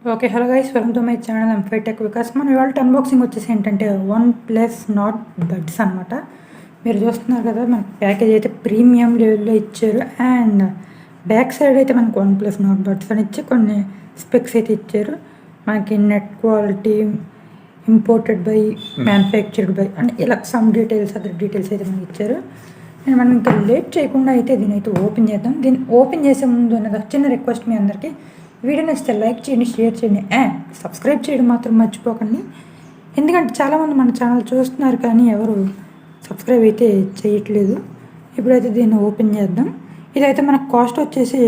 Okay. Hello guys, welcome to my channel. I'm Fitech Vikas. మనం ఇవాళ unboxing వచ్చేసి ఏంటంటే వన్ ప్లస్ నాట్ బడ్స్ అనమాట. మీరు చూస్తున్నారు కదా, మనకి ప్యాకేజ్ అయితే ప్రీమియం లెవెల్లో ఇచ్చారు. అండ్ బ్యాక్ సైడ్ అయితే మనకు వన్ ప్లస్ నాట్ బడ్స్ అని ఇచ్చి కొన్ని స్పెక్స్ అయితే ఇచ్చారు. మనకి net quality, imported by, manufactured by అని ఇలా సమ్ డీటెయిల్స్, అదర్ డీటెయిల్స్ అయితే మనకి ఇచ్చారు. అండ్ మనం ఇంకా లేట్ చేయకుండా అయితే దీని అయితే ఓపెన్ చేద్దాం. దీన్ని ఓపెన్ చేసే ముందు అనేది చిన్న రిక్వెస్ట్ మీ అందరికీ, వీడియో నచ్చితే లైక్ చేయండి, షేర్ చేయండి, అండ్ సబ్స్క్రైబ్ చేయడం మాత్రం మర్చిపోకండి. ఎందుకంటే చాలామంది మన ఛానల్ చూస్తున్నారు కానీ ఎవరు సబ్స్క్రైబ్ అయితే చేయట్లేదు. ఇప్పుడైతే దీన్ని ఓపెన్ చేద్దాం. ఇదైతే మనకు కాస్ట్ వచ్చేసి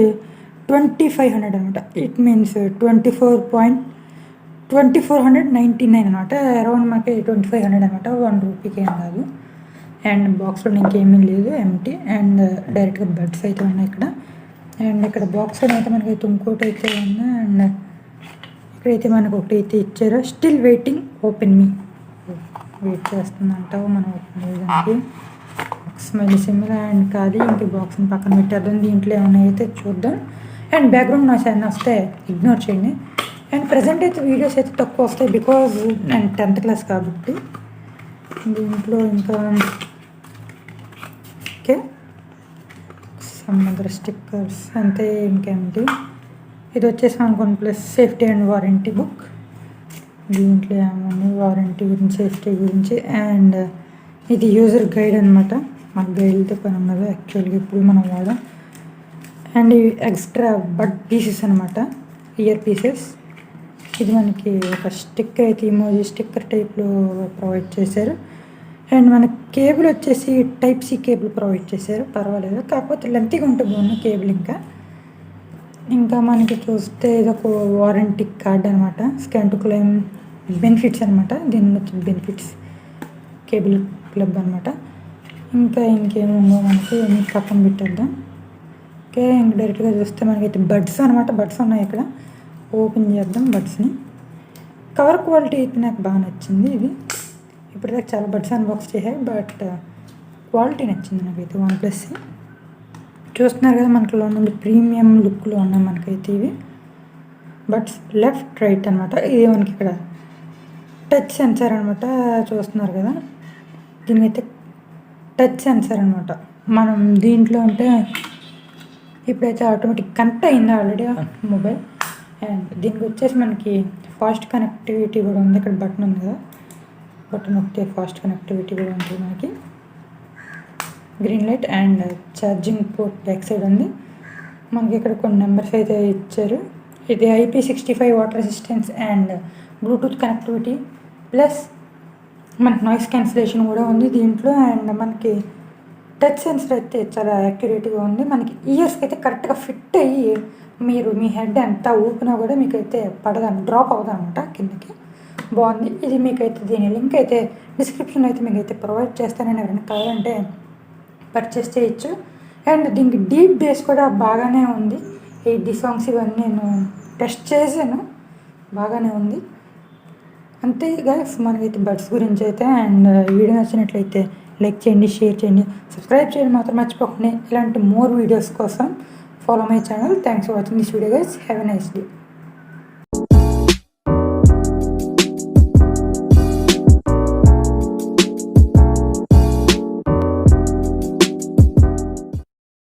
2500 అనమాట. ఇట్ మీన్స్ 2499 అనమాట. అరౌండ్ మనకి 2500 అనమాట. 1 రూపీకి ఏం కాదు. అండ్ బాక్స్లో ఇంకేమీ లేదు, ఎంటీ. అండ్ డైరెక్ట్గా బడ్స్ అయితే ఉన్నాయి ఇక్కడ. అండ్ ఇక్కడ బాక్స్ అయితే మనకైతే ఇంకోటి అయితే ఉంది. అండ్ ఇక్కడైతే మనకు ఒకటి అయితే ఇచ్చారు. స్టిల్ వెయిటింగ్, ఓపెన్ మీ. వెయిట్ చేస్తుందంటావు మనం ఓపెన్ చేయడానికి. స్మైల్ సింబల్ అండ్ ఖాళీ. ఇంక బాక్స్ని పక్కన పెట్టేద్దాం. దీంట్లో ఏమైనా అయితే చూద్దాం. అండ్ బ్యాక్గ్రౌండ్ నాయిస్ ఏమైనా వస్తే ఇగ్నోర్ చేయండి. అండ్ ప్రజెంట్ అయితే వీడియోస్ అయితే తక్కువ వస్తాయి, బికాజ్ నేను 10th క్లాస్ కాబట్టి. దీంట్లో ఇంకా ఓకే సమ్మదర్ స్టిక్కర్స్ అంతే, ఇంకేంటి. ఇది వచ్చేసి అనుకోండి plus safety and warranty book. దీంట్లో ఏమన్నా వారంటీ గురించి, సేఫ్టీ గురించి. అండ్ ఇది యూజర్ గైడ్ అనమాట. మన గైడ్తో పని ఉన్నది యాక్చువల్గా ఇప్పుడు మనం వాడాం. అండ్ ఇవి ఎక్స్ట్రా బడ్ పీసెస్ అనమాట, ఇయర్ పీసెస్. ఇది మనకి ఒక స్టిక్కర్ అయితే ఇమోజీ స్టిక్కర్ టైప్లో ప్రొవైడ్ చేశారు. అండ్ మనకి కేబుల్ వచ్చేసి టైప్ సి కేబుల్ ప్రొవైడ్ చేశారు, పర్వాలేదు. కాకపోతే లెంతీగా ఉంటే బాగుంది కేబుల్. ఇంకా మనకి చూస్తే ఇదొక వారంటీ కార్డ్ అనమాట. స్కాన్ టు క్లెయిమ్ బెనిఫిట్స్ అనమాట. దీని వచ్చి బెనిఫిట్స్ కేబుల్ క్లబ్ అనమాట. ఇంకా ఇంకేముందో మనకి పక్కన పెట్టేద్దాం. ఓకే, ఇంక డైరెక్ట్గా చూస్తే మనకైతే బడ్స్ అనమాట. బడ్స్ ఉన్నాయి ఇక్కడ. ఓపెన్ చేద్దాం బడ్స్ని. కవర్ క్వాలిటీ అయితే నాకు బాగా నచ్చింది. ఇది ఇప్పటిదాకా చాలా బడ్స్ అన్బాక్స్ చేశాయి, బట్ క్వాలిటీ నచ్చింది నాకైతే. వన్ ప్లస్ చూస్తున్నారు కదా, మనలో నుండి ప్రీమియం లుక్లో ఉన్నాయి మనకైతే ఇవి బడ్స్. లెఫ్ట్ రైట్ అనమాట. ఇది మనకి ఇక్కడ టచ్ సెన్సార్ అనమాట. చూస్తున్నారు కదా, దీనికైతే టచ్ సెన్సార్ అనమాట. మనం దీంట్లో అంటే ఇప్పుడైతే ఆటోమేటిక్ కనెక్ట్ అయింది ఆల్రెడీ మొబైల్. అండ్ దీనికి వచ్చేసి మనకి ఫాస్ట్ కనెక్టివిటీ కూడా ఉంది. ఇక్కడ బటన్ ఉంది కదా, బటన్ నొక్కితే ఫాస్ట్ కనెక్టివిటీ కూడా ఉంటుంది మనకి. Green light and charging port back side ఉంది మనకి. ఇక్కడ కొన్ని నెంబర్స్ అయితే ఇచ్చారు. ఇది IP65 water resistance and Bluetooth connectivity plus మనకి నాయిస్ క్యాన్సిలేషన్ కూడా ఉంది దీంట్లో. అండ్ మనకి టచ్ సెన్సర్ అయితే చాలా యాక్యురేట్గా ఉంది. మనకి ఇయర్స్కి అయితే కరెక్ట్గా ఫిట్ అయ్యి మీరు మీ హెడ్ ఎంత ఊపినా కూడా మీకైతే పడదాం, డ్రాప్ అవుదాం అనమాట కిందకి. బాగుంది ఇది. మీకైతే దీని లింక్ అయితే డిస్క్రిప్షన్లో అయితే మీకైతే ప్రొవైడ్ చేస్తానని, ఎవరైనా కావాలంటే పర్చేస్ చేయొచ్చు. అండ్ దీనికి డీప్ బేస్ కూడా బాగానే ఉంది. ఈ సాంగ్స్ ఇవన్నీ నేను టెస్ట్ చేశాను, బాగానే ఉంది. అంతే గైస్ మనకైతే బడ్స్ గురించి అయితే. అండ్ వీడియో నచ్చినట్లయితే లైక్ చేయండి, షేర్ చేయండి, సబ్స్క్రైబ్ చేయడం మాత్రం మర్చిపోకండి. ఇలాంటి మోర్ వీడియోస్ కోసం follow my channel. Thanks for watching this video guys. Have a nice day.